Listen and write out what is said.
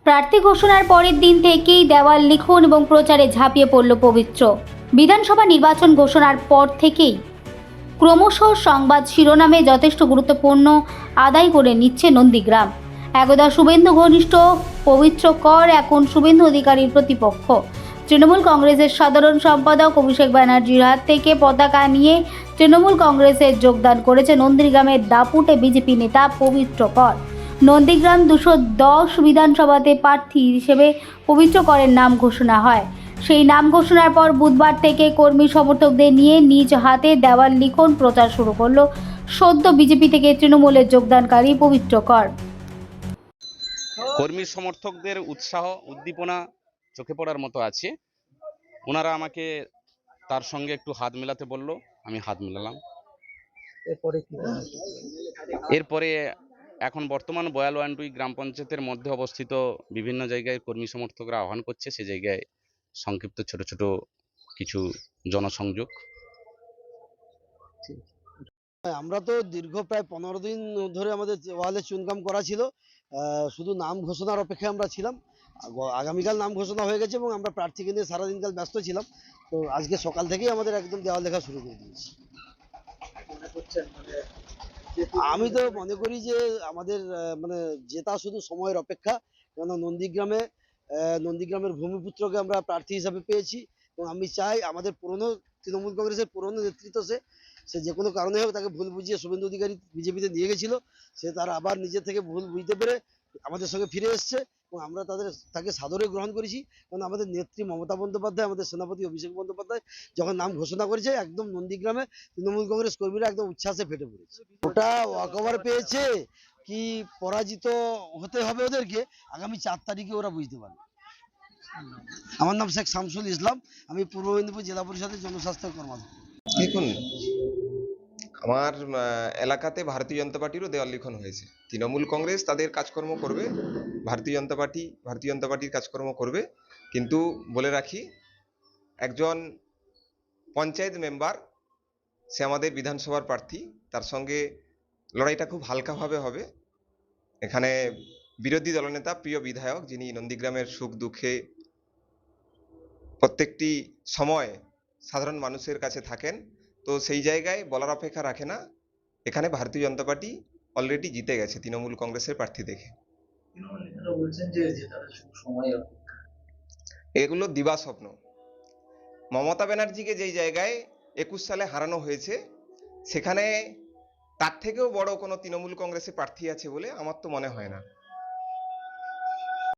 প্রার্থী ঘোষণার পরের দিন থেকেই দেওয়াল লিখন এবং প্রচারে ঝাঁপিয়ে পড়ল পবিত্র। বিধানসভা নির্বাচন ঘোষণার পর থেকেই ক্রমশ সংবাদ শিরোনামে যথেষ্ট গুরুত্বপূর্ণ আদায় করে নিচ্ছে নন্দীগ্রাম। একদা শুভেন্দু ঘনিষ্ঠ পবিত্র কর এখন শুভেন্দু অধিকারীর প্রতিপক্ষ। তৃণমূল কংগ্রেসের সাধারণ সম্পাদক অভিষেক ব্যানার্জির হাত থেকে পতাকা নিয়ে তৃণমূল কংগ্রেসে যোগদান করেছে নন্দীগ্রামের দাপুটে বিজেপি নেতা পবিত্র কর। নন্দীগ্রাম 210 বিধানসভাতে প্রার্থী হিসেবে পবিত্র করের নাম ঘোষণা হয়। সেই নাম ঘোষণার পর বুধবার থেকে কর্মী সমর্থকদের নিয়ে নিজ হাতে দেওয়াল লিখন প্রচার শুরু করলো সদ্য বিজেপি থেকে তৃণমূলের যোগদানকারী পবিত্র কর। কর্মী সমর্থকদের উৎসাহ উদ্দীপনা চোখে পড়ার মতো আছে। ওনারা আমাকে তার সঙ্গে একটু হাত মেলাতে বলল, আমি হাত মেলালাম। এরপরে এখন বর্তমান বয়াল-ওয়ানটুই গ্রাম পঞ্চায়েতের মধ্যে অবস্থিত বিভিন্ন জায়গায় কর্মী সমর্থকরা আহ্বান করছে, সে জায়গায় সংক্ষিপ্ত ছোট ছোট কিছু জনসংযোগ। আমরা তো দীর্ঘ প্রায় 15 দিন ধরে আমাদের ওয়ালে চুনকাম করা ছিল। শুধু নাম ঘোষণার অপেক্ষায় আমরা ছিলাম। আগামীকাল নাম ঘোষণা হয়ে গেছে এবং আমরা প্রার্থীকে নিয়ে সারাদিনকাল ব্যস্ত ছিলাম। তো আজকে সকাল থেকেই আমাদের একদম দেওয়াল লেখা শুরু করে দিয়েছি। আমি তো মনে করি যে আমাদের মানে জেতা শুধু সময়ের অপেক্ষা। কেন নন্দীগ্রামের ভূমিপুত্রকে আমরা প্রার্থী হিসাবে পেয়েছি এবং আমি চাই আমাদের পুরনো তৃণমূল কংগ্রেসের পুরনো নেতৃত্ব সে যে কোনো কারণে হোক তাকে ভুল বুঝিয়ে শুভেন্দু অধিকারী বিজেপিতে নিয়ে গেছিল, সে তার আবার নিজে থেকে ভুল বুঝতে পেরে আমাদের সঙ্গে ফিরে এসছে এবং আমরা তাকে সাদরে গ্রহণ করেছি। কারণ আমাদের নেত্রী মমতা বন্দ্যোপাধ্যায়, আমাদের সেনাপতি অভিষেক বন্দ্যোপাধ্যায় যখন নাম ঘোষণা করেছে একদম নন্দীগ্রামে তৃণমূল কংগ্রেস কর্মীরা একদম উচ্ছ্বাসে ফেটে পড়েছে। ওটা ওয়াকওভার পেয়েছে কি পরাজিত হতে হবে ওদেরকে আগামী 4 তারিখে ওরা বুঝতে পারবে। আমার নাম শেখ শামসুল ইসলাম, আমি পূর্ব মেদিনীপুর জেলা পরিষদের জনস্বাস্থ্য কর্মকর্তা। দেখুন, আমার এলাকাতে ভারতীয় জনতা পার্টিরও দেওয়াল লিখন হয়েছে। তৃণমূল কংগ্রেস তাদের কাজকর্ম করবে, ভারতীয় জনতা পার্টির কাজকর্ম করবে। কিন্তু বলে রাখি, একজন পঞ্চায়েত মেম্বার, সে আমাদের বিধানসভার প্রার্থী, তার সঙ্গে লড়াইটা খুব হালকাভাবে হবে। এখানে বিরোধী দলনেতা, প্রিয় বিধায়ক, যিনি নন্দীগ্রামের সুখ দুঃখে প্রত্যেকটি সময় সাধারণ মানুষের কাছে থাকেন, তো সেই জায়গায় বলার অপেক্ষা রাখে না। এখানে ভারতীয় জনতা পার্টি অলরেডি জিতে গেছে তৃণমূল কংগ্রেসের প্রার্থী দেখে। এগুলো দিবা স্বপ্ন। মমতা ব্যানার্জিকে যেই জায়গায় 21 সালে হারানো হয়েছে, সেখানে তার থেকেও বড় কোনো তৃণমূল কংগ্রেসের প্রার্থী আছে বলে আমার তো মনে হয় না।